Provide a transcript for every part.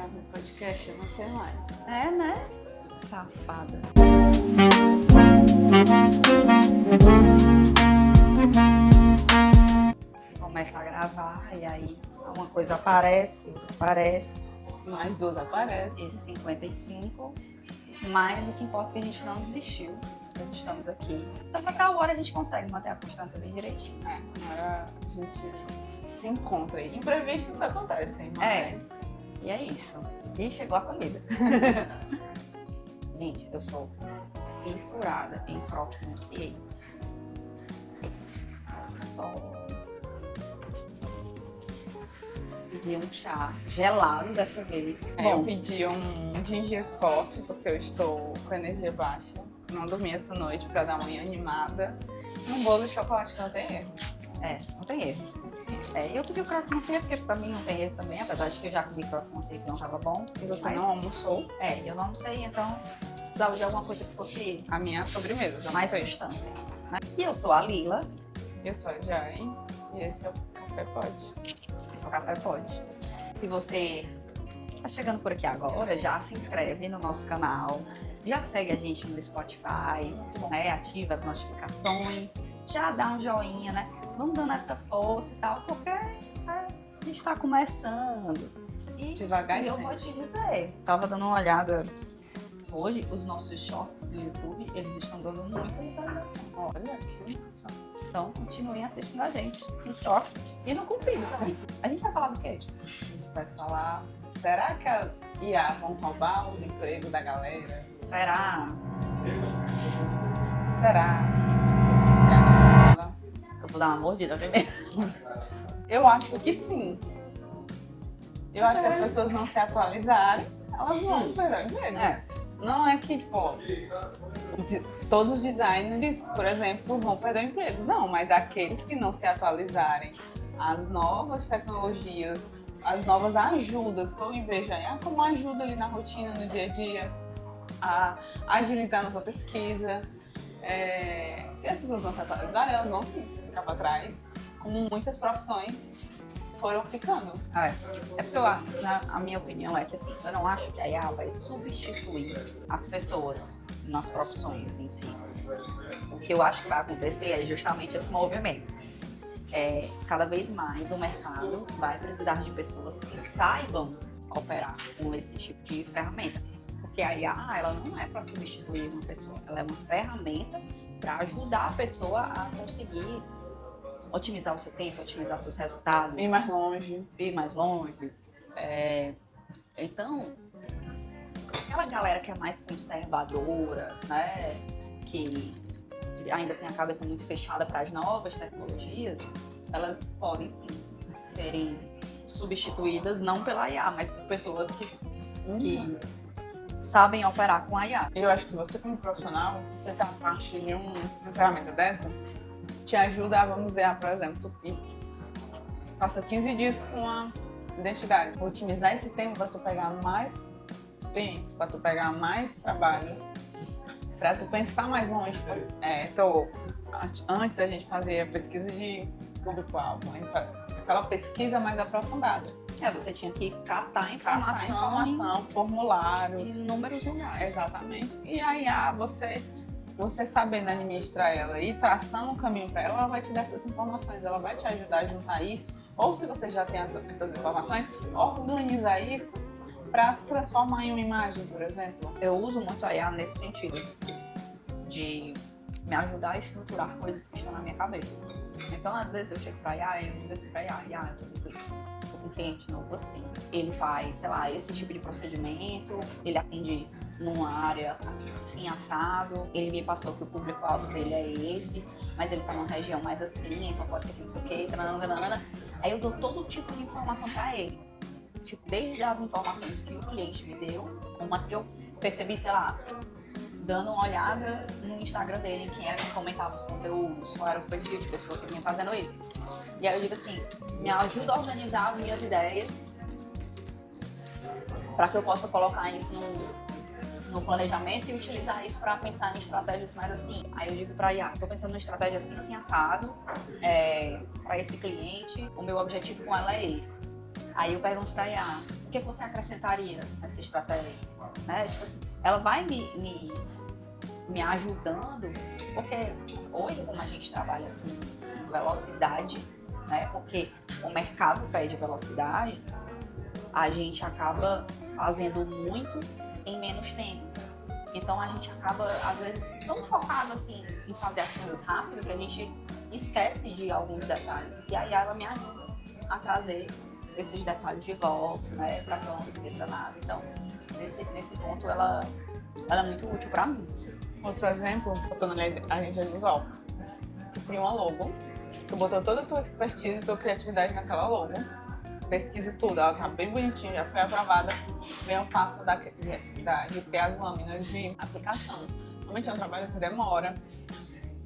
gravo podcast, eu não sei mais. É, né? Safada. Começa a gravar e aí uma coisa aparece, outra aparece. Mais duas aparecem. Esse 55. Mas o que importa é que a gente não desistiu. Nós estamos aqui. Então, pra tal hora a gente consegue manter a constância bem direitinho. Agora a gente se encontra aí. Imprevistos acontecem, mas... E é isso. E chegou a comida. Gente, eu sou fissurada em croque-monsieur. Só pedi um chá gelado dessa vez. Eu pedi um ginger coffee, porque eu estou com energia baixa. Não dormi essa noite pra dar uma manhã animada. E um bolo de chocolate que não tem erro. Não tem erro. Eu pedi o croque-monsieur porque pra mim não tem erro também, apesar de que eu já comi croque-monsieur que não tava bom. E você não almoçou? Eu não almocei, então precisava de alguma coisa que fosse A minha sobremesa. mais substância. Né? E eu sou a Lila. Eu sou a Jai. E esse é o Café Pod. Esse é o Café Pod. Se você tá chegando por aqui agora, já se inscreve no nosso canal. Já segue a gente no Spotify, né? Ativa as notificações, já dá um joinha, né? Vamos dando essa força e tal, porque a gente tá começando. E Devagar eu sempre. vou te dizer, tava dando uma olhada hoje, os nossos shorts do YouTube, eles estão dando muita visualização. Olha que massa. Então, continuem assistindo a gente no shorts e no comprido também. A gente vai falar do quê? A gente vai falar... Será que as IA vão roubar os empregos da galera? Será? Será? O que você acha, Lila? Eu vou dar uma mordida primeiro. Eu acho que sim. Eu acho que as pessoas não se atualizarem, elas vão perder o emprego. Não é que, tipo, todos os designers, por exemplo, vão perder o emprego. Não, mas aqueles que não se atualizarem às novas tecnologias, as novas ajudas que eu vejo aí, como ajuda ali na rotina, no dia a dia, a agilizar nossa pesquisa. Se as pessoas não se atualizarem, elas vão sim ficar para trás, como muitas profissões foram ficando. É porque a minha opinião é que assim, eu não acho que a IA vai substituir as pessoas nas profissões em si. O que eu acho que vai acontecer é justamente esse movimento. Cada vez mais o mercado vai precisar de pessoas que saibam operar com esse tipo de ferramenta. Porque a IA, ela não é para substituir uma pessoa, ela é uma ferramenta para ajudar a pessoa a conseguir otimizar o seu tempo, otimizar seus resultados. Ir mais longe. Ir mais longe. Então, aquela galera que é mais conservadora, né, que ainda tem a cabeça muito fechada para as novas tecnologias, elas podem sim serem substituídas não pela IA, mas por pessoas que sabem operar com a IA. Eu acho que você, como profissional, você tá a parte de uma ferramenta dessa, te ajuda a, vamos dizer, por exemplo, tu passa 15 dias com a identidade. Otimizar esse tempo para tu pegar mais clientes, para tu pegar mais trabalhos, para tu pensar mais longe. Antes a gente fazia pesquisa de público-alvo, aquela pesquisa mais aprofundada. Você tinha que catar informação formulário. Em inúmeros lugares. Exatamente. E aí, você sabendo administrar ela e traçando um caminho para ela vai te dar essas informações, ela vai te ajudar a juntar isso. Ou se você já tem essas informações, organizar isso para transformar em uma imagem, por exemplo. Eu uso muito a IA nesse sentido, de me ajudar a estruturar coisas que estão na minha cabeça. Então, às vezes eu chego pra IA e eu digo assim pra IA, eu tô com um cliente novo assim, ele faz, sei lá, esse tipo de procedimento, ele atende numa área assim, assado, ele me passou que o público-alvo dele é esse, mas ele tá numa região mais assim, então pode ser que não sei o quê, tananana. Aí eu dou todo tipo de informação pra ele. Tipo, desde as informações que o cliente me deu, umas que eu percebi, sei lá, dando uma olhada no Instagram dele, quem era que comentava os conteúdos, qual era o perfil de pessoa que vinha fazendo isso. E aí eu digo assim, me ajuda a organizar as minhas ideias para que eu possa colocar isso no planejamento e utilizar isso para pensar em estratégias mais assim. Aí eu digo para IA, estou pensando numa estratégia assim, assim, assado, para esse cliente, o meu objetivo com ela é esse. Aí eu pergunto para IA, o que você acrescentaria nessa estratégia? Né? Tipo assim, ela vai me ajudando, porque hoje, como a gente trabalha com velocidade, né? Porque o mercado pede velocidade, a gente acaba fazendo muito em menos tempo. Então a gente acaba, às vezes, tão focado assim em fazer as coisas rápido que a gente esquece de alguns detalhes. E aí ela me ajuda a trazer esses detalhes de volta, né? Para que eu não esqueça nada. Então, nesse ponto, ela é muito útil para mim. Outro exemplo, botando ali a agência visual. Tu cria uma logo, tu botou toda a tua expertise e tua criatividade naquela logo, pesquisa tudo, ela tá bem bonitinha, já foi aprovada, vem o passo de criar as lâminas de aplicação. Realmente é um trabalho que demora,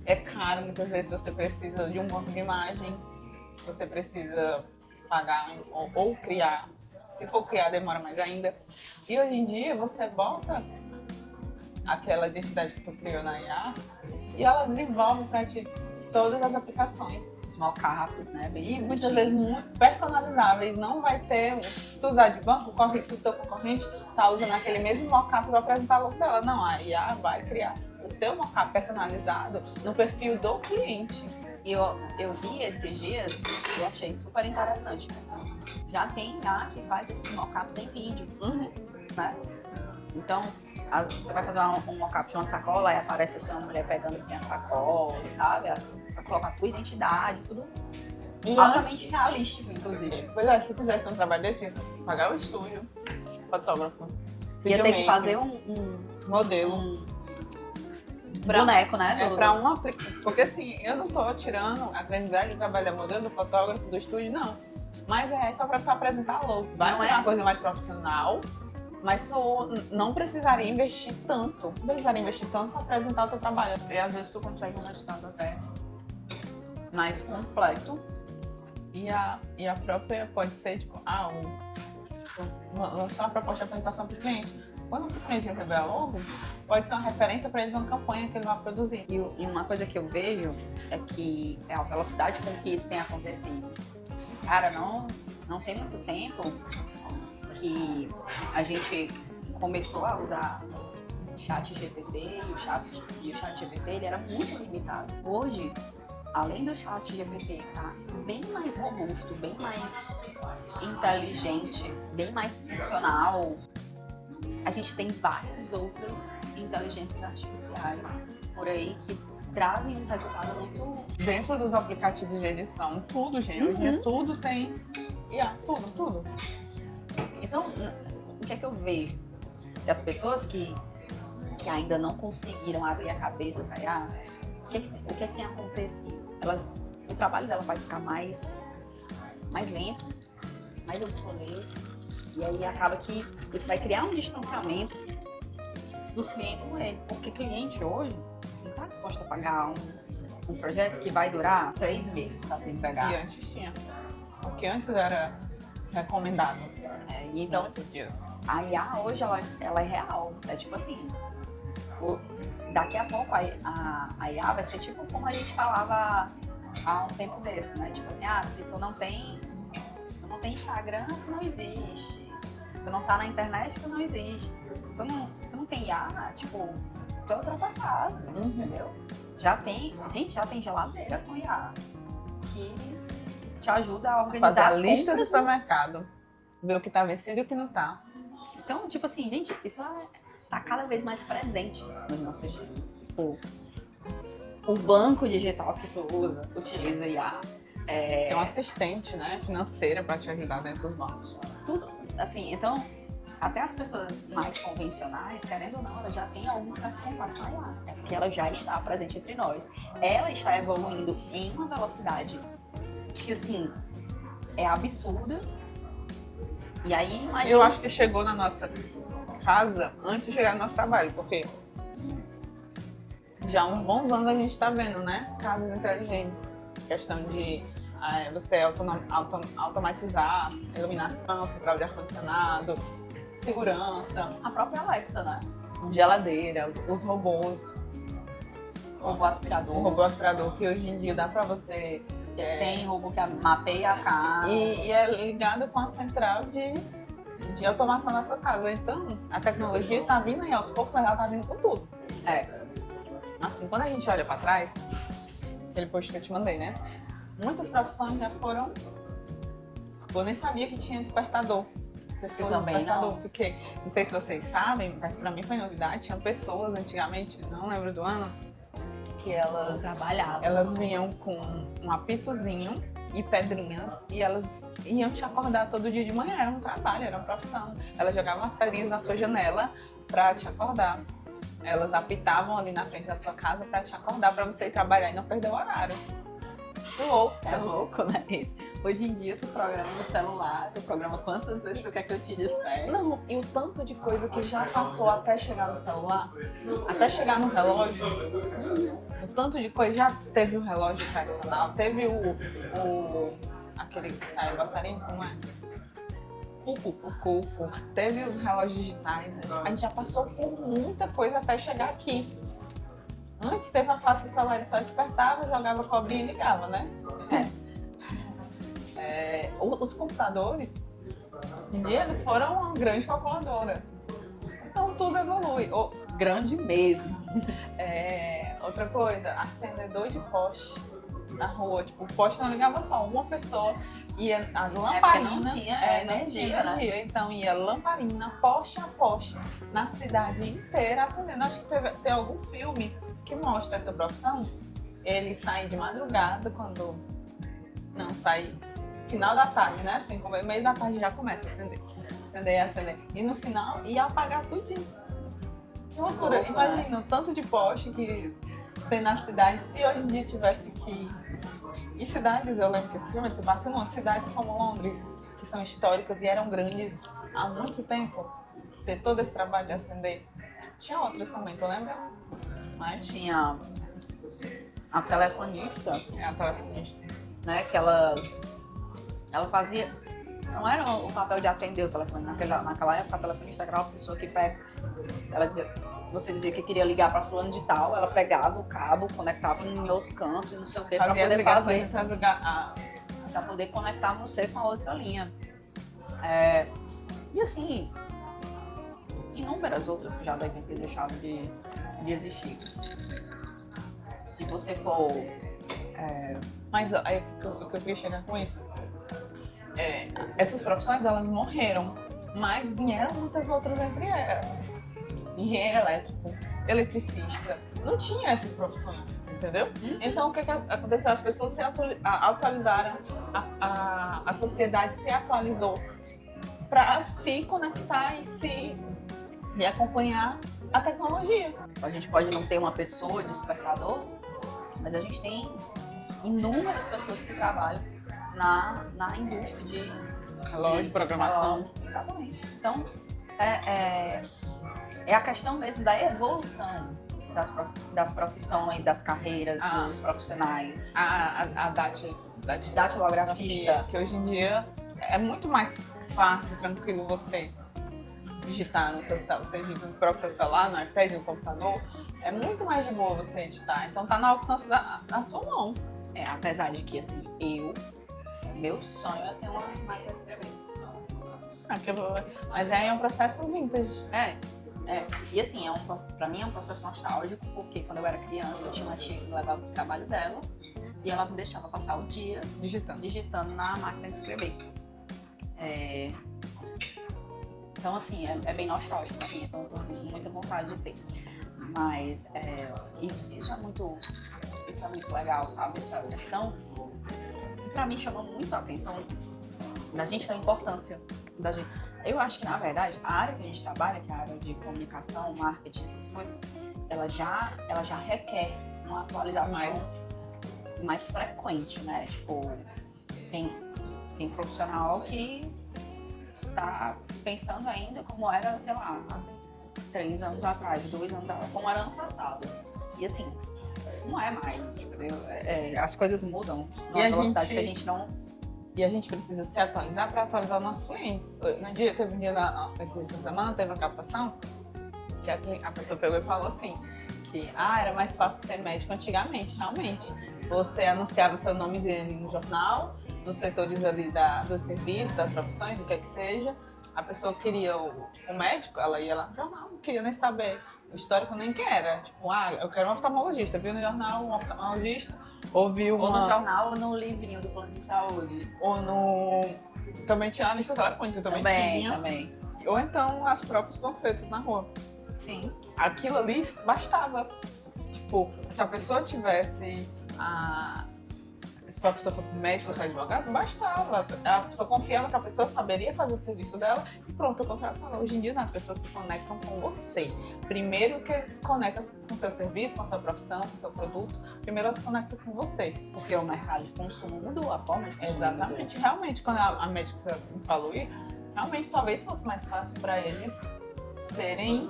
é caro, muitas vezes você precisa de um banco de imagem, você precisa pagar ou criar, se for criar demora mais ainda. E hoje em dia você bota aquela identidade que tu criou na IA e ela desenvolve para ti todas as aplicações. Os mockups, né? Bem e muitas vezes muito personalizáveis. Não vai ter, se tu usar de banco, corre risco do teu concorrente tá usando aquele mesmo mockup para apresentar logo dela. Não, a IA vai criar o teu mockup personalizado no perfil do cliente. E eu vi esses dias e eu achei super interessante. Já tem IA que faz esses mockups em vídeo, né? Então, você vai fazer um mockup de uma sacola e aparece assim uma mulher pegando assim a sacola, sabe? Você coloca a tua identidade, tudo. E altamente realístico, inclusive. Pois é, se tu quisesse um trabalho desse, pagar o estúdio, fotógrafo, ia ter que fazer um modelo. Boneco, né? Pra uma aplicação. Porque assim, eu não tô tirando a credibilidade do trabalho da modelo, do fotógrafo, do estúdio, não. Mas é só pra tu apresentar logo. Vai ser uma coisa mais profissional. Mas tu não precisaria investir tanto. Não precisaria investir tanto para apresentar o teu trabalho. E às vezes tu consegue um resultado até mais completo. E a própria pode ser, tipo, só uma proposta de apresentação para o cliente. Quando o cliente receber a logo, pode ser uma referência para ele de uma campanha que ele vai produzir. E uma coisa que eu vejo é que é a velocidade com que isso tem acontecido. Cara, não tem muito tempo que a gente começou a usar chat GPT e o chat GPT ele era muito limitado. Hoje, além do chat GPT estar bem mais robusto, bem mais inteligente, bem mais funcional, a gente tem várias outras inteligências artificiais por aí que trazem um resultado muito... Dentro dos aplicativos de edição, tudo, gente, hoje em dia tudo tem IA, tudo. Então, o que é que eu vejo? Que as pessoas que ainda não conseguiram abrir a cabeça para IA, o que é que tem acontecido? O trabalho dela vai ficar mais lento, mais obsoleto, e aí acaba que isso vai criar um distanciamento dos clientes com ele. Porque cliente hoje não está disposto a pagar um projeto que vai durar 3 meses para tu entregar. E antes tinha. Porque antes era recomendado. E então, dias. A IA hoje, ela é real. É tipo assim, daqui a pouco a IA vai ser tipo como a gente falava há um tempo desse, né? Tipo assim, se tu não tem Instagram, tu não existe. Se tu não tá na internet, tu não existe. Se tu não tem IA, tipo, tu é ultrapassado, entendeu? Já tem geladeira com IA que te ajuda a organizar fazer a as lista do compras, supermercado. Ver o que tá vencido e o que não tá. Então, tipo assim, gente, isso tá cada vez mais presente nos nossos dias. Tipo, o banco digital que tu utiliza IA. Tem um assistente, né, financeira pra te ajudar dentro dos bancos. Tudo, assim, então, até as pessoas mais convencionais, querendo ou não, elas já têm algum certo contato com a IA. É porque ela já está presente entre nós. Ela está evoluindo em uma velocidade que, assim, é absurda. E aí, imagina... Eu acho que chegou na nossa casa antes de chegar no nosso trabalho, porque já há uns bons anos a gente tá vendo, né? Casas inteligentes. Questão de você automatizar iluminação, central de ar-condicionado, segurança. A própria Alexa, né? Geladeira, os robôs. Robô aspirador. O robô aspirador que hoje em dia dá pra você... Tem robô que mapeia a casa. E é ligado com a central de de automação na sua casa. Então, a tecnologia tá vindo aí aos poucos, mas ela tá vindo com tudo. Assim, quando a gente olha pra trás, aquele post que eu te mandei, né? Muitas profissões já foram... Eu nem sabia que tinha despertador. Pessoas despertador. Fiquei... Não sei se vocês sabem, mas pra mim foi novidade. Tinha pessoas antigamente, não lembro do ano, que elas vinham com um apitozinho e pedrinhas e elas iam te acordar todo dia de manhã. Era um trabalho, era uma profissão. Elas jogavam as pedrinhas na sua janela pra te acordar. Elas apitavam ali na frente da sua casa pra te acordar, pra você ir trabalhar e não perder o horário. É louco, né? Hoje em dia tu programa no celular, tu programa quantas vezes tu quer que eu te desperte. Não, e o tanto de coisa que já passou até chegar no celular, até chegar no relógio, o tanto de coisa, já teve o relógio tradicional, teve aquele que sai, o passarinho, como é? O cuco, teve os relógios digitais, a gente já passou por muita coisa até chegar aqui. Antes teve a fase que o celular só despertava, jogava cobrinha e ligava, né? Os computadores, um dia eles foram uma grande calculadora. Então tudo evolui. Grande mesmo. Outra coisa, acendedor de poste na rua. Tipo, o poste não ligava só uma pessoa. Ia a lamparina. Não tinha energia, né? Então ia lamparina, poste a poste, na cidade inteira acendendo. Acho que tem algum filme que mostra essa profissão. Ele sai de madrugada, quando não sai final da tarde, né? Assim, como meio da tarde já começa a acender. E no final ia apagar tudinho. Que loucura. Imagina o tanto de poste que tem na cidade. Se hoje em dia tivesse que... E cidades, eu lembro que esse filme se passa em cidades como Londres, que são históricas e eram grandes há muito tempo. Ter todo esse trabalho de acender. Tinha outras também, tu lembra? Mas tinha a telefonista. A telefonista. Né, que ela fazia, não era o papel de atender o telefone, naquela época a telefonista era uma pessoa que pega, você dizia que queria ligar para fulano de tal, ela pegava o cabo, conectava em outro canto, não sei o que, para poder conectar você com a outra linha. E assim, inúmeras outras que já devem ter deixado de existir. Se você for... Mas aí o que eu queria chegar com isso, essas profissões elas morreram, mas vieram muitas outras entre elas. Engenheiro elétrico, eletricista, não tinha essas profissões, entendeu? Então o que aconteceu? As pessoas se atualizaram, a sociedade se atualizou para se conectar e acompanhar a tecnologia. A gente pode não ter uma pessoa despertador, mas a gente tem inúmeras pessoas que trabalham na indústria de relógio, programação. Exatamente. Então, é a questão mesmo da evolução das profissões, das carreiras, dos profissionais. A datilografista, que hoje em dia é muito mais fácil, tranquilo você digitar no seu celular, você digita no próprio seu celular, no iPad, no computador, é muito mais de boa você editar, então tá no alcance da sua mão. Apesar de que, assim, meu sonho é ter uma máquina de escrever. Mas é um processo vintage. E assim, pra mim é um processo nostálgico, porque quando eu era criança eu tinha uma tia que me levava pro trabalho dela e ela me deixava passar o dia digitando na máquina de escrever. Então, assim, é bem nostálgico pra mim, então eu tô com muita vontade de ter. Mas isso é muito legal, sabe? Essa questão, pra mim, chama muito a atenção da gente, da importância da gente. Eu acho que, na verdade, a área que a gente trabalha, que é a área de comunicação, marketing, essas coisas, ela já requer uma atualização mais frequente, né? Tipo, tem profissional que tá pensando ainda como era, sei lá, 3 anos atrás, 2 anos atrás, como era ano passado. E assim, não é mais, entendeu? As coisas mudam numa velocidade que a gente não... E a gente precisa se atualizar para atualizar os nossos clientes. Teve um dia essa semana, teve uma captação, que a pessoa pegou e falou assim, que era mais fácil ser médico antigamente, realmente. Você anunciava seu nomezinho ali no jornal, nos setores ali dos serviços, das profissões, do que seja, a pessoa queria o médico, ela ia lá no jornal, não queria nem saber o histórico nem quem era. Tipo, eu quero um oftalmologista. Viu no jornal um oftalmologista, ouviu ou no jornal ou no livrinho do plano de saúde. Ou no... Também tinha a lista telefônica, também tinha. Também. Ou então as próprias panfletos na rua. Sim. Aquilo ali bastava. Tipo, se a pessoa tivesse se a pessoa fosse médico, fosse advogado, bastava. A pessoa confiava que a pessoa saberia fazer o serviço dela e pronto, eu contrato ela. Hoje em dia, as pessoas se conectam com você. Primeiro que se conecta com o seu serviço, com a sua profissão, com o seu produto. Primeiro ela se conecta com você. Porque o mercado de consumo mudou, a forma de consumo. Exatamente. Realmente, quando a médica me falou isso, realmente talvez fosse mais fácil para eles serem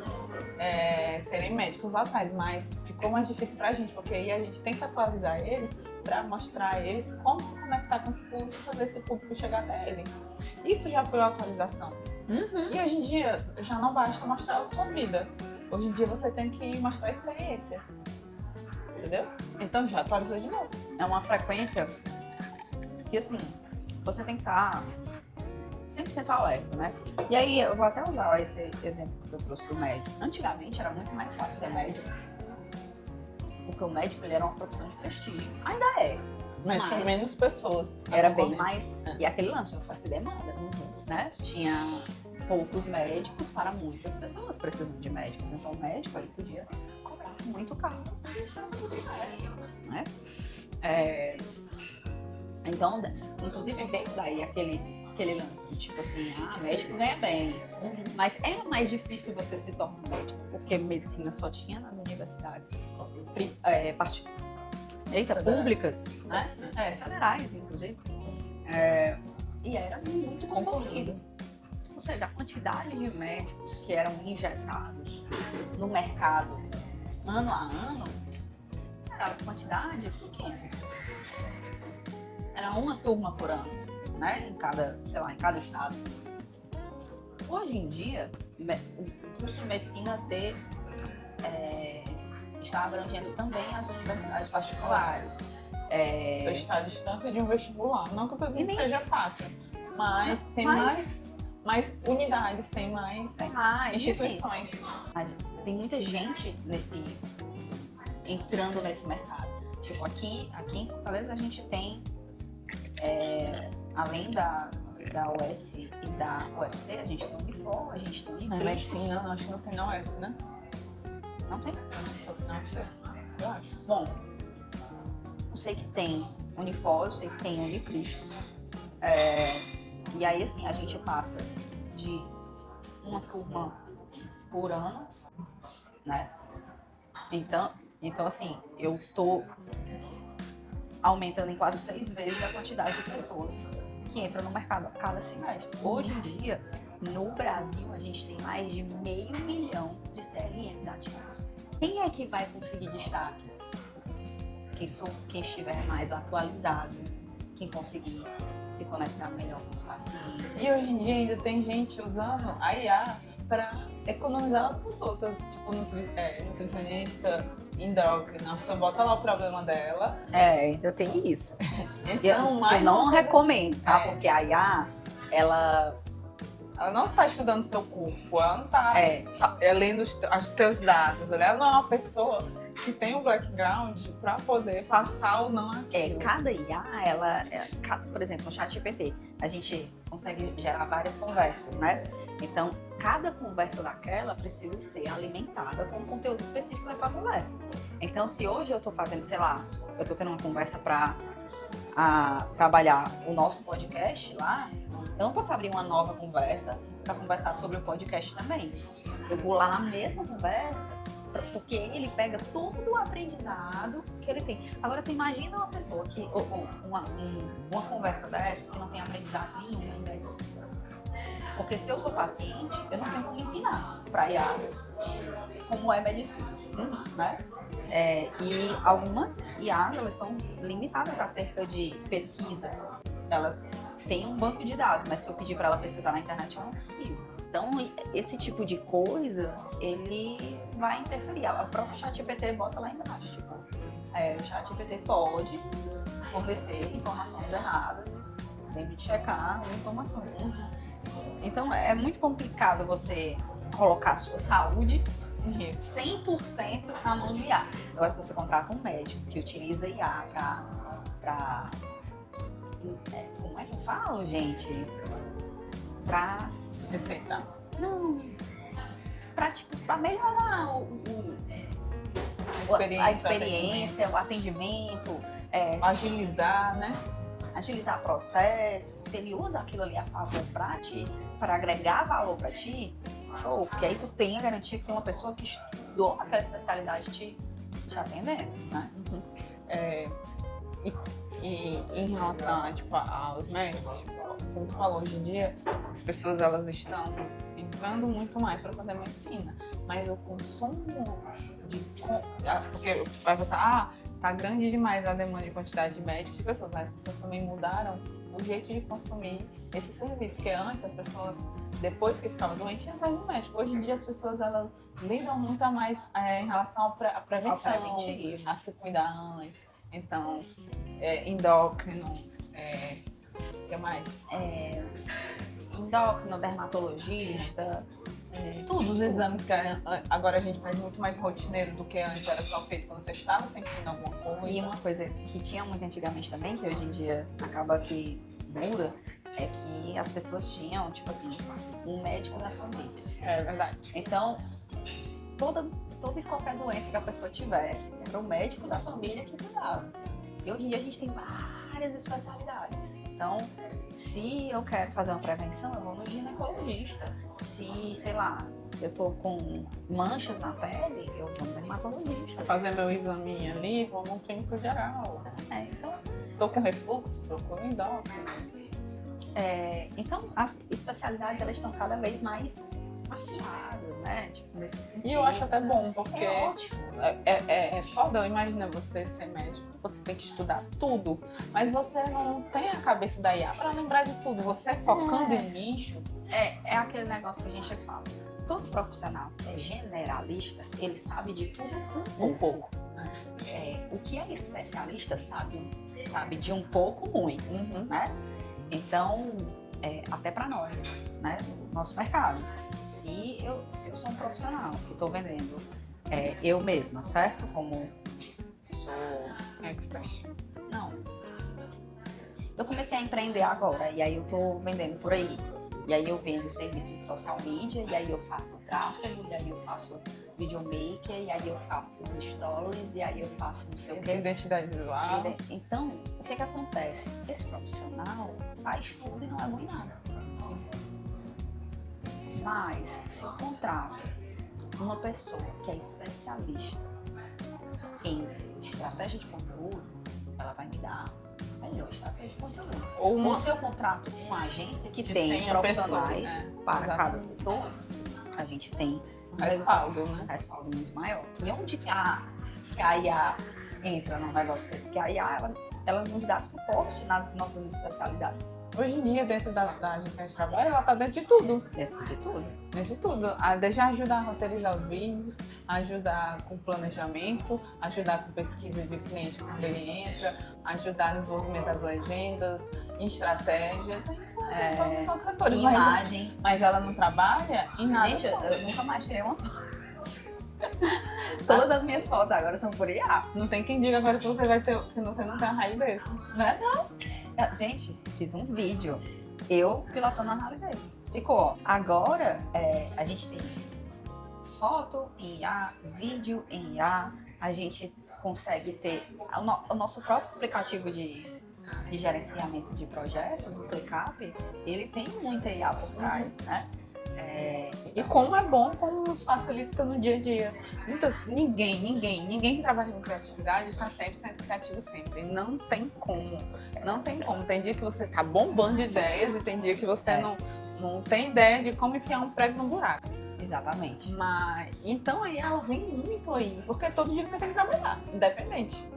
médicos lá atrás, mas ficou mais difícil pra gente, porque aí a gente tem que atualizar eles para mostrar a eles como se conectar com esse público e fazer esse público chegar até ele. Isso já foi uma atualização. E hoje em dia já não basta mostrar a sua vida. Hoje em dia você tem que mostrar a experiência. Entendeu? Então já atualizou de novo. É uma frequência que, assim, você tem que estar 100% alerta, né? E aí, eu vou até usar esse exemplo que eu trouxe do médico. Antigamente, era muito mais fácil ser médico, porque o médico, ele era uma profissão de prestígio. Ainda é. Mas tinha menos pessoas. Era bem mais... E aquele lance de oferta e demanda, né? Tinha poucos médicos para muitas pessoas precisando de médicos. Então, o médico, ele podia cobrar muito caro e estava tudo certo, né? Então, inclusive, veio daí aquele lance de tipo assim, médico ganha bem. Mas era mais difícil você se tornar médico, porque medicina só tinha nas universidades públicas, né? Federais, inclusive. E era muito concorrido. Ou seja, a quantidade de médicos que eram injetados no mercado ano a ano era uma quantidade pequena. Era uma turma por ano, né? Em cada estado. Hoje em dia, o curso de medicina está abrangendo também as universidades particulares. Você está à distância de um vestibular. Não que eu estou dizendo que seja fácil, mas tem mais unidades, tem mais instituições. Assim, tem muita gente entrando nesse mercado. Tipo, aqui em Fortaleza a gente tem, além da UES e da UFC, a gente tem o Unifor, a gente tem o Unicristos. Medicina, acho que não tem na UES, né? Não tem? Só tem na UFC, eu acho. Bom, eu sei que tem Unifor, eu sei que tem Unicristos. E aí, assim, a gente passa de uma turma por ano, né? Então assim, eu tô aumentando em quase 6 vezes a quantidade de pessoas que entram no mercado a cada semestre. Hoje em dia, no Brasil, a gente tem mais de 500 mil de CRMs ativos. Quem é que vai conseguir destaque? Quem estiver mais atualizado, quem conseguir se conectar melhor com os pacientes. E hoje em dia ainda tem gente usando a IA para economizar as consultas, tipo nutricionista, endócrino. A pessoa bota lá o problema dela. Ainda tem isso. Então, eu não recomendo, tá? Porque a IA, ela não está estudando o seu corpo, ela não está lendo os teus dados. Ela não é uma pessoa que tem um background para poder passar ou não aquilo. Cada IA, por exemplo, no ChatGPT, a gente consegue gerar várias conversas, né? Então, cada conversa daquela precisa ser alimentada com um conteúdo específico daquela conversa. Então, se hoje eu estou fazendo, sei lá, eu estou tendo uma conversa para trabalhar o nosso podcast lá, eu não posso abrir uma nova conversa para conversar sobre o podcast também. Eu vou lá na mesma conversa, porque ele pega todo o aprendizado que ele tem. Agora, tu imagina uma pessoa que, uma conversa dessa que não tem aprendizado nenhum em medicina. Porque se eu sou paciente, eu não tenho como ensinar para IA como é medicina, né? E algumas IAs, elas são limitadas acerca de pesquisa. Elas têm um banco de dados, mas se eu pedir para ela pesquisar na internet, ela não pesquisa. Então, esse tipo de coisa, ele vai interferir. O próprio ChatGPT bota lá embaixo, tipo, o ChatGPT pode fornecer informações erradas, tem que checar as informações, né? Então é muito complicado você colocar a sua saúde Isso. 100% na mão de IA. Agora, se você contrata um médico que utiliza IA pra como é que eu falo, gente? Pra... Receitar. Não. Pra melhorar a experiência, o atendimento, agilizar, né? agilizar processos. Se ele usa aquilo ali a favor para agregar valor para ti, show. Porque aí tu tem a garantia que tem uma pessoa que estudou aquela especialidade te atendendo, né? Uhum. E em relação aos médicos, como tu falou, hoje em dia as pessoas elas estão entrando muito mais para fazer medicina, mas o consumo porque vai pensar, tá grande demais a demanda de quantidade de médicos de pessoas, mas as pessoas também mudaram o jeito de consumir esse serviço, porque antes as pessoas, depois que ficava doente, iam atrás do médico. Hoje em dia as pessoas elas lidam muito mais em relação à prevenção, a se cuidar antes. Então, endócrino, o que mais? Endócrino, dermatologista, Tudo, os exames que agora a gente faz muito mais rotineiro do que antes, era só feito quando você estava sentindo alguma coisa. E uma coisa que tinha muito antigamente também, que hoje em dia acaba que muda, é que as pessoas tinham, tipo assim, um médico da família. É verdade. Então, toda e qualquer doença que a pessoa tivesse, era o médico da família que cuidava. E hoje em dia a gente tem várias especialidades. Então, se eu quero fazer uma prevenção, eu vou no ginecologista. Se, sei lá, eu tô com manchas na pele, eu vou no dermatologista. Fazer meu exame ali, vou no clínico geral. Então... Tô com refluxo, procuro endócrino. Então, as especialidades, elas estão cada vez mais afiadas, né? Tipo, nesse sentido. E eu acho até bom, porque é ótimo. É foda, imagina você ser médico, você tem que estudar tudo, mas você não tem a cabeça da IA pra lembrar de tudo. Você focando em nicho. É aquele negócio que a gente fala. Todo profissional que é generalista, ele sabe de tudo Um pouco. O que é especialista sabe de um pouco muito, né? Então, até para nós, né, no nosso mercado, se eu sou um profissional que estou vendendo eu mesma, certo? Como sou Expert. Não. Eu comecei a empreender agora e aí eu tô vendendo por aí. E aí eu vendo serviço de social media, e aí eu faço tráfego, e aí eu faço videomaker, e aí eu faço os stories, e aí eu faço não sei o quê. Identidade visual. Então, o que acontece? Esse profissional faz tudo e não é bom em nada. Sim. Mas, se eu contrato uma pessoa que é especialista em estratégia de conteúdo, ela vai me dar melhor estratégia de conteúdo. Ou se eu contrato uma agência que tem profissionais pessoa, né? para Exatamente. cada setor, a gente tem um Respaldo, né? respaldo muito maior. E onde que a IA entra num negócio desse? Porque a IA, ela nos dá suporte nas nossas especialidades. Hoje em dia, dentro da agência que a gente trabalha, ela tá dentro de tudo. Dentro de tudo. Dentro de tudo. Desde ajudar a roteirizar os vídeos, ajudar com planejamento, ajudar com pesquisa de cliente quando ele entra, ajudar no desenvolvimento das legendas, em estratégias, em todos os nossos setores. Imagens. Mas ela não trabalha em nada. Gente, eu nunca mais tirei uma foto. Todas as minhas fotos agora são por IA. Não tem quem diga agora que você vai ter, que você não tem a Harley Davidson. Não. Gente, fiz um vídeo, eu pilotando a Harley Davidson. Ficou, ó. Agora, a gente tem foto em IA, vídeo em IA, a gente consegue ter o nosso próprio aplicativo de gerenciamento de projetos, o ClickUp, ele tem muita IA por trás, né? E como é bom, como nos facilita no dia a dia. Ninguém que trabalha com criatividade está 100% criativo sempre. Não tem como. Tem dia que você tá bombando de ideias e tem dia que você não tem ideia de como enfiar um prego no buraco. Exatamente. Mas, então aí ela vem muito aí, porque todo dia você tem que trabalhar, independente.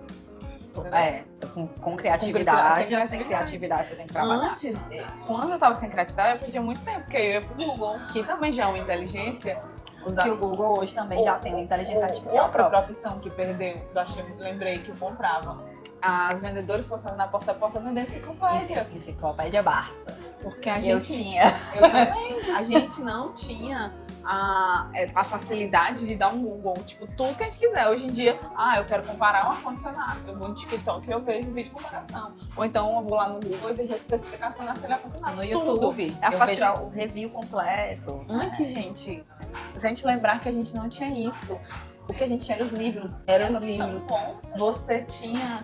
Com criatividade, sem criatividade você tem que trabalhar. Antes, quando eu tava sem criatividade, eu perdia muito tempo, porque eu ia pro Google, que também já é uma inteligência. Que o Google hoje também já tem uma inteligência artificial Outra própria. profissão que perdeu, lembrei que eu comprava, as vendedoras passavam na porta a porta vendendo enciclopédia. Enciclopédia Barça. Porque a Eu gente... tinha. Eu também. A gente não tinha a facilidade de dar um Google, tipo, tudo que a gente quiser. Hoje em dia, eu quero comparar um ar-condicionado. Eu vou no TikTok e eu vejo vídeo de comparação. Ou então eu vou lá no Google e vejo a especificação daquele ar-condicionado. No YouTube, eu vejo o review completo. Antes, gente, se a gente lembrar que a gente não tinha isso, o que a gente tinha era os livros. Eram os livros. Você tinha...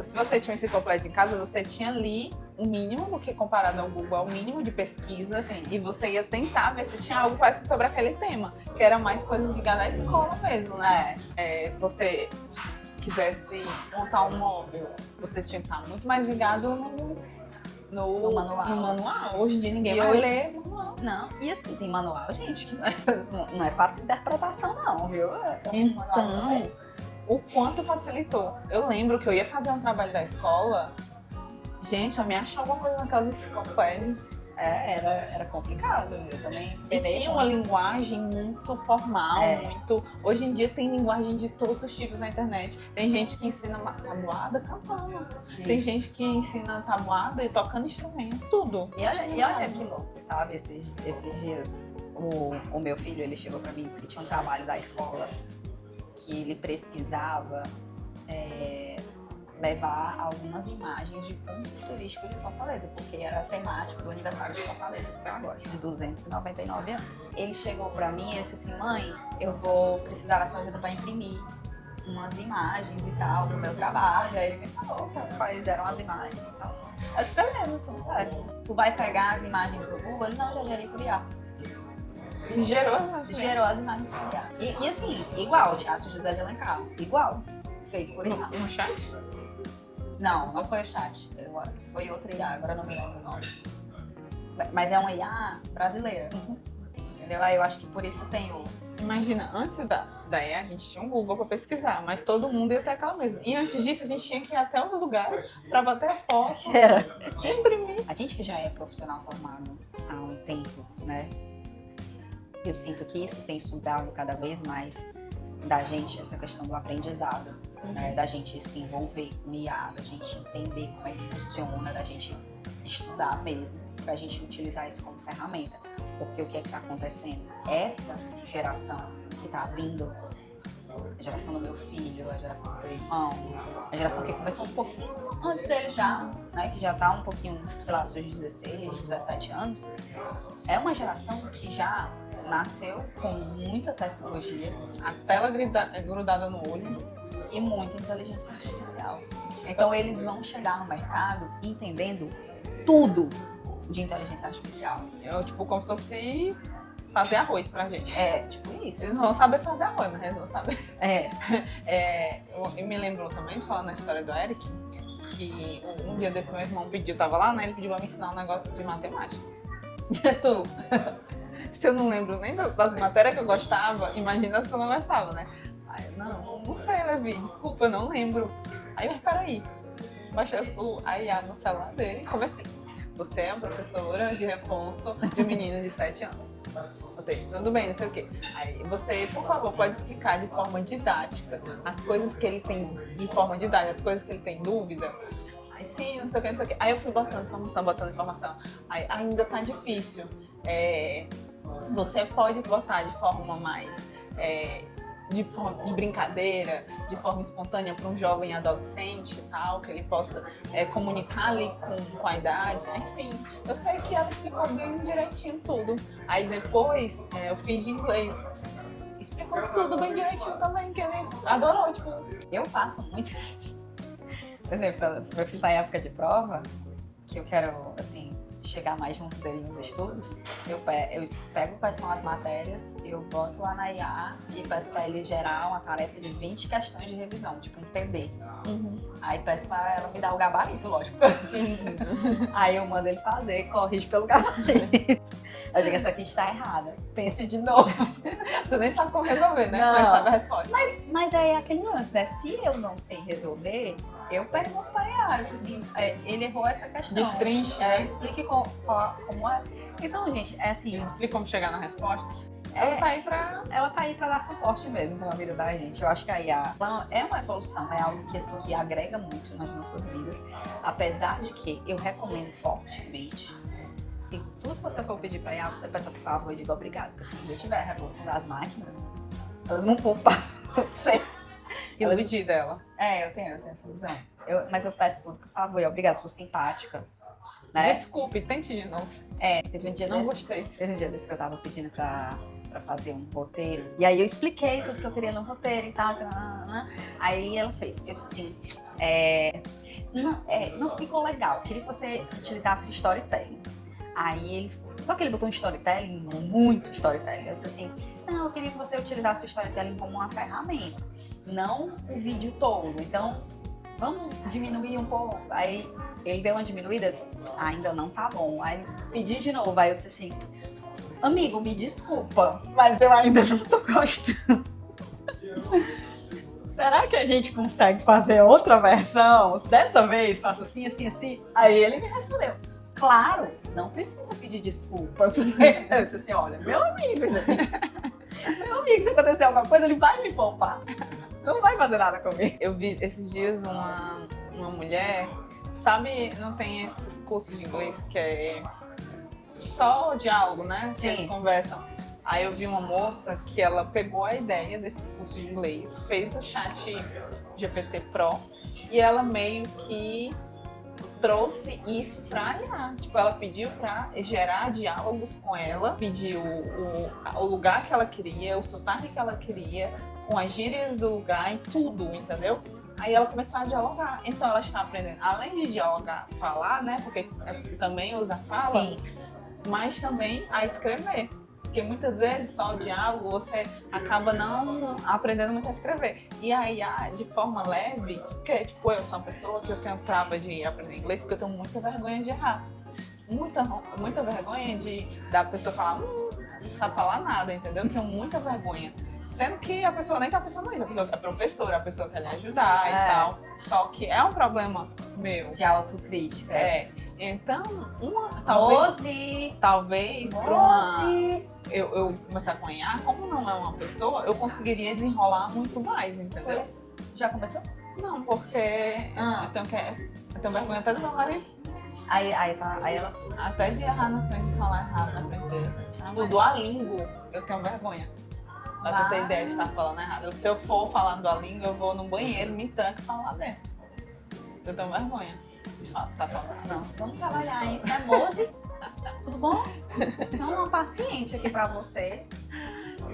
se você tinha uma enciclopédia em casa, você tinha ali o mínimo do que comparado ao Google, é o mínimo de pesquisa. Sim. E você ia tentar ver se tinha algo parecido sobre aquele tema, que era mais coisas ligadas à escola mesmo, né? Você quisesse montar um móvel, você tinha que estar muito mais ligado no manual. Hoje em dia ninguém vai ler manual. Não, e assim, tem manual, gente, que não é fácil interpretação não, viu? Então, o quanto facilitou. Eu lembro que eu ia fazer um trabalho da escola, gente, eu me achava alguma coisa naquelas enciclopédias. Era complicado, eu também. E tinha uma linguagem muito formal, muito... Hoje em dia tem linguagem de todos os tipos na internet. Tem gente que ensina tabuada cantando. Isso. Tem gente que ensina tabuada e tocando instrumento, tudo. E olha que louco, sabe? Esses dias, o meu filho, ele chegou pra mim e disse que tinha um trabalho da escola que ele precisava levar algumas imagens de pontos turísticos de Fortaleza, porque era temático do aniversário de Fortaleza, que foi agora, de 299 anos. Ele chegou pra mim e disse assim, mãe, eu vou precisar da sua ajuda pra imprimir umas imagens e tal do meu trabalho. Aí ele me falou quais eram as imagens e tal. Eu disse, beleza, tudo certo. Tu vai pegar as imagens do Google? Ele, não, já gerei por IA. Gerou as imagens por IA. E assim, igual o Teatro José de Alencar, igual, feito por IA. No chat? Não foi o chat, foi outra IA, agora não me lembro o nome. Mas é uma IA brasileira, entendeu? Aí eu acho que por isso tem o... Imagina, antes da IA a gente tinha um Google pra pesquisar, mas todo mundo ia até aquela mesma. E antes disso a gente tinha que ir até os lugares pra bater foto, imprimir. A gente que já é profissional formado há um tempo, né? Eu sinto que isso tem sugado cada vez mais da gente, essa questão do aprendizado, né? Da gente se envolver com IA, da gente entender como é que funciona, da gente estudar mesmo, pra gente utilizar isso como ferramenta. Porque o que é que tá acontecendo? Essa geração que tá vindo, a geração do meu filho, a geração do meu irmão, a geração que começou um pouquinho antes dele já, né? Que já tá um pouquinho, sei lá, seus 16, 17 anos, é uma geração que já nasceu com muita tecnologia, a tela grudada no olho e muita inteligência artificial. Então eles vão chegar no mercado entendendo tudo de inteligência artificial. Tipo, como se fosse fazer arroz pra gente. Tipo isso. Eles não vão saber fazer arroz, mas eles vão saber. Eu me lembro também, falando na história do Eric, que um dia desse meu irmão tava lá, né? Ele pediu pra me ensinar um negócio de matemática. Tu? Se eu não lembro nem das matérias que eu gostava, imagina as que eu não gostava, né? Aí eu, não sei, Levi, desculpa, eu não lembro. Aí, mas peraí, baixei a IA no celular dele e comecei. Você é a professora de reforço de um menino de 7 anos. Botei, tudo bem, não sei o quê. Aí você, por favor, pode explicar de forma didática as coisas que ele tem, de forma didática, as coisas que ele tem dúvida? Aí sim, não sei o que, não sei o que. Aí eu fui botando informação. Aí ainda tá difícil. Você pode botar de forma mais de brincadeira, de forma espontânea para um jovem adolescente e tal, que ele possa comunicar ali com a idade. Aí sim, eu sei que ela explicou bem direitinho tudo. Aí depois eu fiz de inglês. Explicou tudo bem direitinho também, que ele adorou, tipo... Eu faço muito... Por exemplo, meu filho tá em época de prova, que eu quero, assim, chegar mais junto dele nos estudos, eu pego quais são as matérias, eu boto lá na IA e peço pra ele gerar uma tarefa de 20 questões de revisão, tipo um TD. Aí peço pra ela me dar o gabarito, lógico. Aí eu mando ele fazer, corrige pelo gabarito. Eu digo, essa aqui está errada, pense de novo. Tu nem sabe como resolver, né? Não. Mas sabe a resposta. Mas é aquele lance, né? Se eu não sei resolver, eu pergunto pra IA, eu disse assim, ele errou essa questão. Destrinche. Explique como é. Então, gente, é assim... Explica como chegar na resposta. Ela tá aí pra dar suporte mesmo pra vida da gente. Eu acho que a IA é uma evolução, é algo que, assim, que agrega muito nas nossas vidas. Apesar de que eu recomendo fortemente que tudo que você for pedir pra IA, você peça por favor e diga obrigado. Porque se um dia tiver a revolução das máquinas, elas vão poupar você. Iludir dela. Eu tenho essa visão. Mas eu peço tudo por favor e obrigado, sou simpática. Né? Desculpe, tente de novo. Teve um dia Não gostei. Teve um dia desse que eu tava pedindo pra fazer um roteiro. E aí eu expliquei tudo que eu queria no roteiro e tal. Aí ela fez. Eu disse assim, não ficou legal. Queria que você utilizasse storytelling. Aí ele... Só que ele botou um storytelling, muito storytelling. Eu disse assim, não, eu queria que você utilizasse o storytelling como uma ferramenta. Não o vídeo todo. Então, vamos diminuir um pouco. Aí ele deu uma diminuída, eu disse, ainda não tá bom. Aí pedi de novo, aí eu disse assim, amigo, me desculpa, mas eu ainda não tô gostando. Será que a gente consegue fazer outra versão? Dessa vez, faço assim, assim, assim. Aí ele me respondeu, claro, não precisa pedir desculpas. Eu disse assim, olha, meu amigo, gente. Meu amigo, se acontecer alguma coisa, ele vai me poupar. Não vai fazer nada comigo. Eu vi esses dias uma mulher, sabe, não tem esses cursos de inglês que é só diálogo, né? Que eles conversam. Aí eu vi uma moça que ela pegou a ideia desses cursos de inglês, fez o chat GPT Pro e ela meio que trouxe isso pra IA. Tipo, ela pediu pra gerar diálogos com ela, pediu o lugar que ela queria, o sotaque que ela queria, com as gírias do lugar e tudo, entendeu? Aí ela começou a dialogar. Então ela está aprendendo, além de dialogar, falar, né? Porque também usa fala, Sim. mas também a escrever. Porque muitas vezes só o diálogo você acaba não aprendendo muito a escrever. E aí, de forma leve, porque tipo, eu sou uma pessoa que eu tenho trava de aprender inglês porque eu tenho muita vergonha de errar. Muita vergonha da pessoa falar, não sabe falar nada, entendeu? Eu tenho muita vergonha. Sendo que a pessoa nem tá pensando nisso, a pessoa é professora, a pessoa quer lhe ajudar e tal. Só que é um problema meu. De autocrítica. Então, talvez eu começar a IA, como não é uma pessoa, eu conseguiria desenrolar muito mais, entendeu? Pois, já começou? Não, porque eu tenho vergonha até do meu marido. Aí ela... Até de errar na frente, de falar errado na frente dele. Tipo, do Duolingo, eu tenho vergonha. Pra tu ter ideia de estar falando errado. Se eu for falando a língua, eu vou no banheiro, me tranco e falo lá dentro. Eu tenho vergonha de tá falando. Não, vamos trabalhar isso, né, Mose? Tudo bom? Então, uma paciente aqui pra você.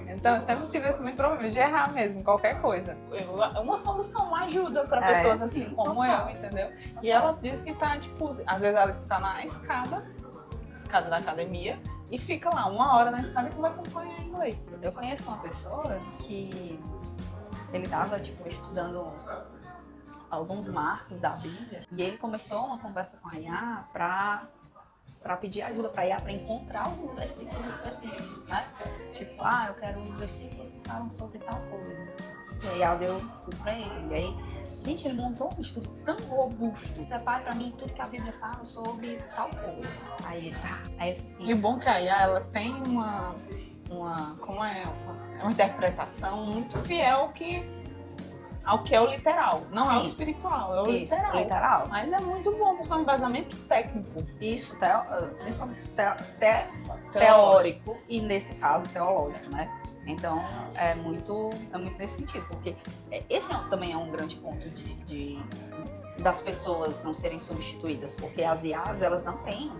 Então, eu sempre tive esse muito problema de errar mesmo, qualquer coisa. Uma solução, uma ajuda pra pessoas assim como eu, entendeu? E ela diz que tá, tipo, às vezes ela está na escada da academia, e fica lá 1 hora na escada conversando com ela em inglês. Eu conheço uma pessoa que ele tava, tipo, estudando alguns marcos da Bíblia e ele começou uma conversa com a IA pra pedir ajuda pra IA pra encontrar alguns versículos específicos, né? Tipo, eu quero os versículos que falam sobre tal coisa. E a IA deu tudo pra ele. E aí, gente, ele montou um estudo tão robusto. Separe pra mim tudo que a Bíblia fala sobre tal coisa. Aí ele Aí assim. E o bom é que a IA, ela tem uma interpretação muito fiel ao que é o literal. Não é o espiritual, é o literal. Mas é muito bom, porque é um embasamento técnico. Isso, principalmente teórico e, nesse caso, teológico, né? Então, é muito nesse sentido, porque esse também é um grande ponto das pessoas não serem substituídas, porque as IAs, elas não têm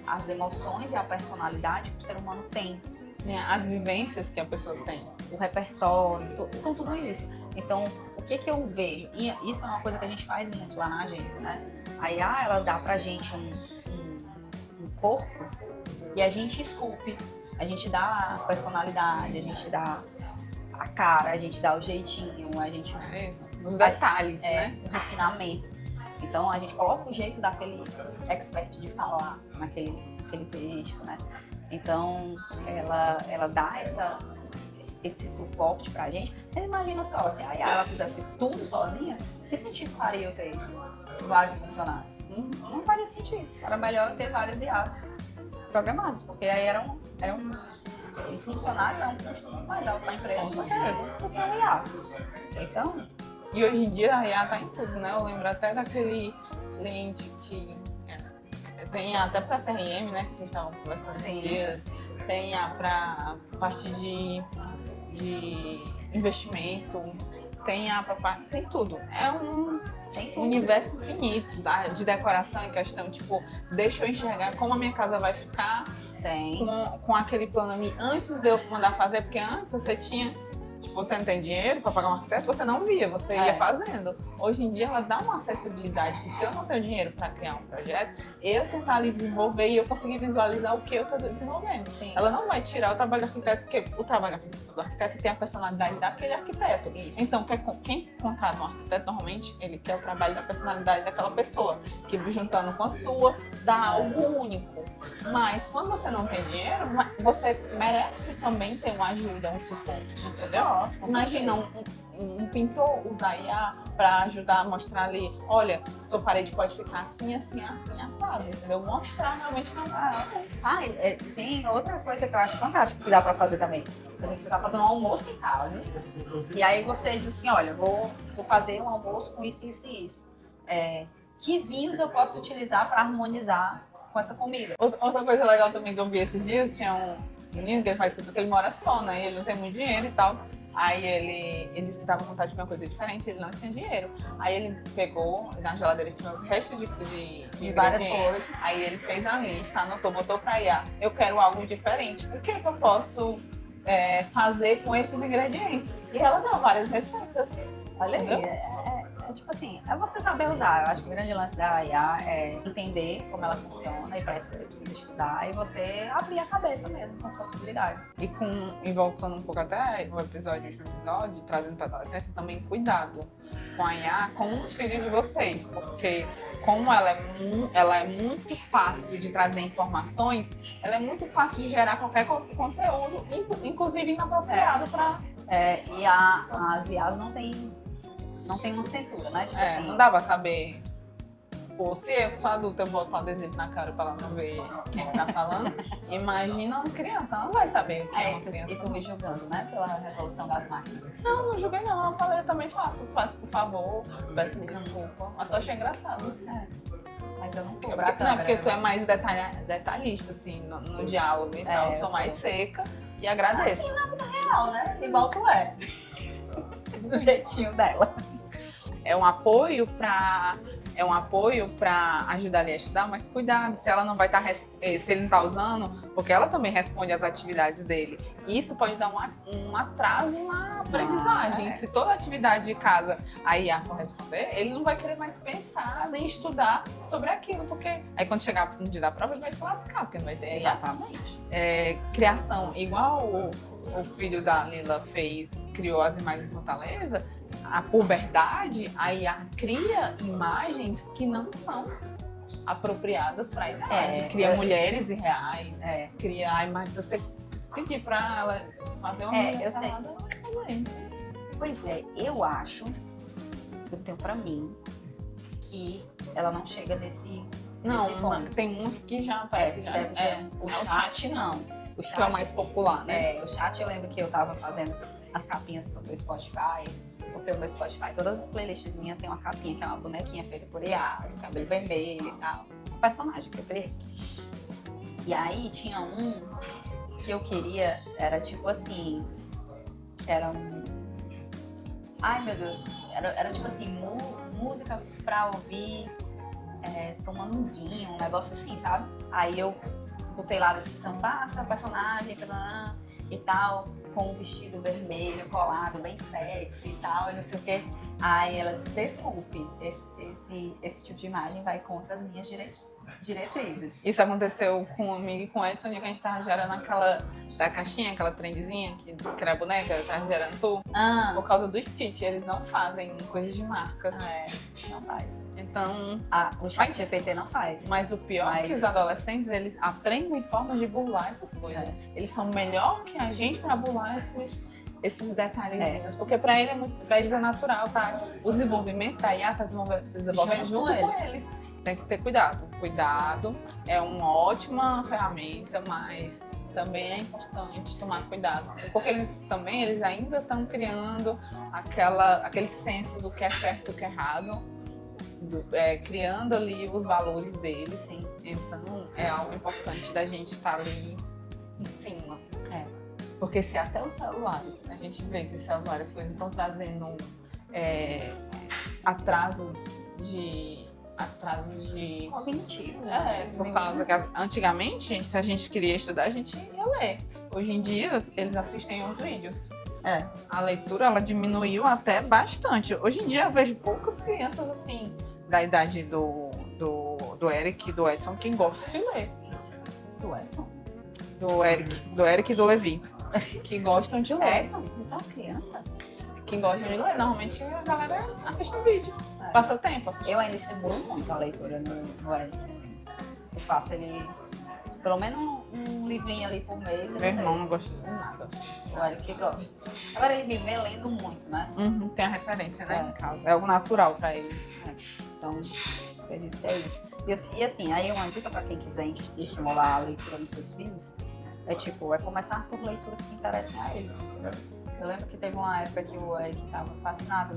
as emoções e a personalidade que o ser humano tem. As vivências que a pessoa tem. O repertório, então tudo isso. Então, o que eu vejo? E isso é uma coisa que a gente faz muito lá na agência, né? A IA, ela dá pra gente um corpo e a gente esculpe. A gente dá a personalidade, a gente dá a cara, a gente dá o jeitinho, a gente... os detalhes, né? O refinamento. Então, a gente coloca o jeito daquele expert de falar naquele texto, né? Então, ela dá esse suporte pra gente. Mas imagina só, se a IA ela fizesse tudo sozinha, que sentido faria eu ter vários funcionários? Não faria sentido. Era melhor eu ter várias IAs programadas, porque aí era um funcionário é um custo muito mais alto para a empresa do que o IA. Então... E hoje em dia a IA tá em tudo, né? Eu lembro até daquele cliente que tem até para CRM, né? Que vocês estavam conversando esses dias. Tem para parte de investimento, tem tudo. É um universo infinito de decoração em questão, tipo, deixa eu enxergar como a minha casa vai ficar com aquele plano ali antes de eu mandar fazer, porque antes você tinha, tipo, você não tem dinheiro para pagar um arquiteto, você não via, você ia fazendo. Hoje em dia ela dá uma acessibilidade que se eu não tenho dinheiro para criar um projeto, eu tentar ali desenvolver e eu conseguir visualizar o que eu estou desenvolvendo. Sim. Ela não vai tirar o trabalho do arquiteto, porque o trabalho do arquiteto tem a personalidade daquele arquiteto. Isso. Então, quem contrata um arquiteto, normalmente, ele quer o trabalho da personalidade daquela pessoa, que juntando com a sua, dá algo único. Mas quando você não tem dinheiro, você merece também ter uma ajuda, um suporte, entendeu? Imagina um pintor usar IA para ajudar a mostrar ali, olha, sua parede pode ficar assim, assim, assim, assado, entendeu? Mostrar realmente não tem outra coisa que eu acho fantástica que dá para fazer também. Por exemplo, você tá fazendo um almoço em casa, e aí você diz assim, olha, vou fazer um almoço com isso, isso e isso. Que vinhos eu posso utilizar para harmonizar com essa comida? Outra coisa legal também que eu vi esses dias, tinha um menino que ele faz tudo, que ele mora só, né? E ele não tem muito dinheiro e tal. Aí ele disse que estava com vontade de uma coisa diferente, ele não tinha dinheiro. Aí ele pegou, na geladeira tinha uns restos de várias coisas. Aí ele fez a lista, anotou, botou pra IA. Eu quero algo diferente. O que eu posso fazer com esses ingredientes? E ela deu várias receitas. Olha aí, tipo assim, é você saber usar. Eu acho que o grande lance da IA é entender como ela funciona, e para isso você precisa estudar e você abrir a cabeça mesmo com as possibilidades. E voltando um pouco até o último episódio, trazendo para a adolescência, também cuidado com a IA, com os filhos de vocês, porque como ela é muito fácil de trazer informações, ela é muito fácil de gerar qualquer conteúdo, inclusive inapropriado para... E as IAs não tem uma censura, né? Tipo assim, não dá pra saber. Pô, se eu que sou adulta, eu boto um adesivo na cara pra ela não ver quem tá falando. Imagina uma criança, ela não vai saber o que é uma criança. E tu me julgando, né? Pela revolução das máquinas. Não julguei não. Eu falei, eu também faço por favor, peço desculpa. Mas só achei engraçado. Mas eu não cobro a câmera. Não, porque tu é mais detalhista, assim, no diálogo e tal. Eu sou mais seca e agradeço. Assim, na vida real, né? Igual tu é. Do jeitinho dela. É um apoio para ajudar ele a estudar, mas cuidado, se ela não vai estar se ele não está usando, porque ela também responde às atividades dele. E isso pode dar um atraso na aprendizagem. Se toda atividade de casa a IA for responder, ele não vai querer mais pensar nem estudar sobre aquilo, porque aí quando chegar no dia da prova ele vai se lascar, porque não vai ter IA. Exatamente. Criação, igual o filho da Lila criou as imagens em Fortaleza, a puberdade, a IA cria imagens que não são apropriadas para a idade. Cria mulheres irreais, cria a imagem. Se você pedir para ela fazer uma mulher eu sei. ela vai fazer. Pois eu tenho para mim que ela não chega nesse ponto. Tem uns que já parece que já deve ter. O chat não. O chat que é o mais popular, né? O chat, eu lembro que eu tava fazendo as capinhas pro meu Spotify, porque o meu Spotify, todas as playlists minhas tem uma capinha, que é uma bonequinha feita por IA, do cabelo vermelho e tal. Um personagem que eu criei. E aí tinha um que eu queria, era tipo assim, era um... Ai, meu Deus, era tipo assim, músicas pra ouvir tomando um vinho, um negócio assim, sabe? Aí eu botei lá a descrição, faça personagem, e tal, com um vestido vermelho, colado, bem sexy e tal, e não sei o quê. Aí elas, desculpe, esse tipo de imagem vai contra as minhas diretrizes. Isso aconteceu comigo e com o Edson, que a gente tava gerando aquela da caixinha, aquela trendezinha que era a boneca, tava gerando tu. Por causa do Stitch, eles não fazem coisas de marcas. Não faz. Então... o ChatGPT não faz. Mas o pior é que os adolescentes, eles aprendem formas de burlar essas coisas. Eles são melhor que a gente pra burlar esses detalhezinhos. Porque pra eles é natural, tá? O desenvolvimento da IA tá desenvolvendo junto com eles. Tem que ter cuidado. Cuidado é uma ótima ferramenta, mas também é importante tomar cuidado. Porque eles ainda estão criando aquele senso do que é certo e o que é errado, criando ali os valores deles. Sim. Então é algo importante da gente estar ali em cima. É. Porque se até os celulares, a gente vê que os celulares, as coisas estão trazendo atrasos de Cognitivos. por causa que antigamente, se a gente queria estudar, a gente ia ler. Hoje em dia, eles assistem os vídeos. A leitura, ela diminuiu até bastante. Hoje em dia, eu vejo poucas crianças, assim, da idade do Eric e do Edson, que gostam de ler. Do Edson? Do Eric e do Levi, que gostam de ler. Edson? Você é uma criança? Que gostam de ler. Normalmente, a galera assiste um vídeo. Passa o tempo assistindo. Eu ainda estimulo muito a leitura no Eric, assim. Eu faço ele, pelo menos um livrinho ali por mês. Meu irmão não gosta de nada. O Eric gosta. Agora ele me vê lendo muito, né? Tem a referência, né, em casa. É algo natural pra ele. Então, acredito que é isso. E assim, aí uma dica pra quem quiser estimular a leitura dos seus filhos é começar por leituras que interessem a ele. Eu lembro que teve uma época que o Eric tava fascinado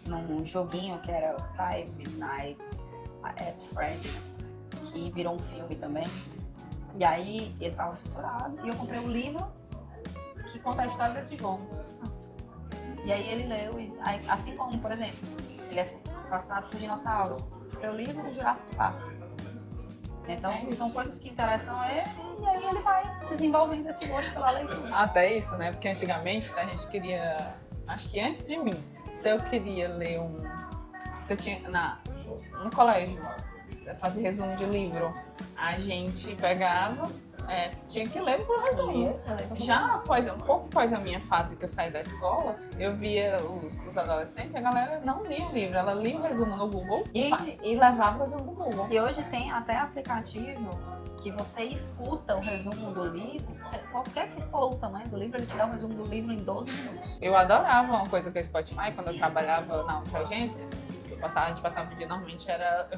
num joguinho que era Five Nights at Freddy's, que virou um filme também. E aí ele tava fissurado e eu comprei um livro que conta a história desse jogo. E aí ele leu, assim como, por exemplo, ele é fascinado por dinossauros, comprei o livro do Jurassic Park. Então são coisas que interessam ele e aí ele vai desenvolvendo esse gosto pela leitura. Até isso, né? Porque antigamente a gente queria, acho que antes de mim, se eu queria ler se eu tinha no colégio fazer resumo de livro, a gente pegava, tinha que ler o resumo. Já um pouco após a minha fase que eu saí da escola, eu via os adolescentes, a galera não lia o livro, ela lia o resumo no Google e levava o resumo do Google. E hoje tem até aplicativo que você escuta o resumo do livro, qualquer que for o tamanho do livro, ele te dá o resumo do livro em 12 minutos. Eu adorava uma coisa que é o Spotify, quando eu trabalhava na outra agência, a gente passava o dia, normalmente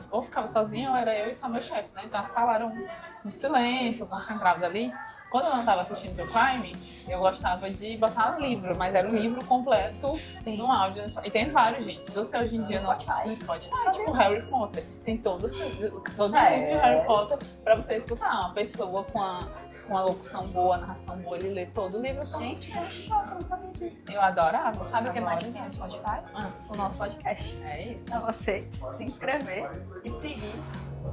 ou ficava sozinha ou era eu e só meu chefe, né? Então a sala era um silêncio, concentrado ali. Quando eu não estava assistindo True Crime, eu gostava de botar um livro, mas era um livro completo no áudio. E tem vários, gente. Se você hoje em dia no Spotify, tipo Harry Potter, tem todos os livros de Harry Potter pra você escutar. Uma pessoa com a locução boa, a narração boa, ele lê todo o livro. Gente, eu choco, eu não sabia disso. Eu adorava. Sabe o que mais tem no Spotify? O nosso podcast. É isso. É você se inscrever e seguir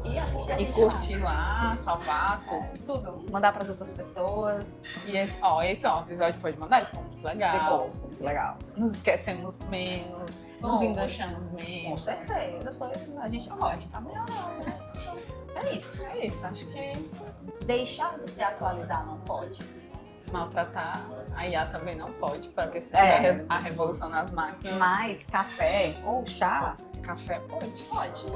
e assistir a gente. E curtir lá, salvar tudo. Mandar para as outras pessoas. E esse episódio pode mandar, ele ficou muito legal. Ficou muito legal. Nos esquecemos menos, nos enganchamos menos. Com certeza, a gente tá melhorando, né? É isso. É isso, acho que deixar de se atualizar não pode. Maltratar a IA também não pode, porque se tiver a revolução nas máquinas. Mas café ou chá, café pode. Pode.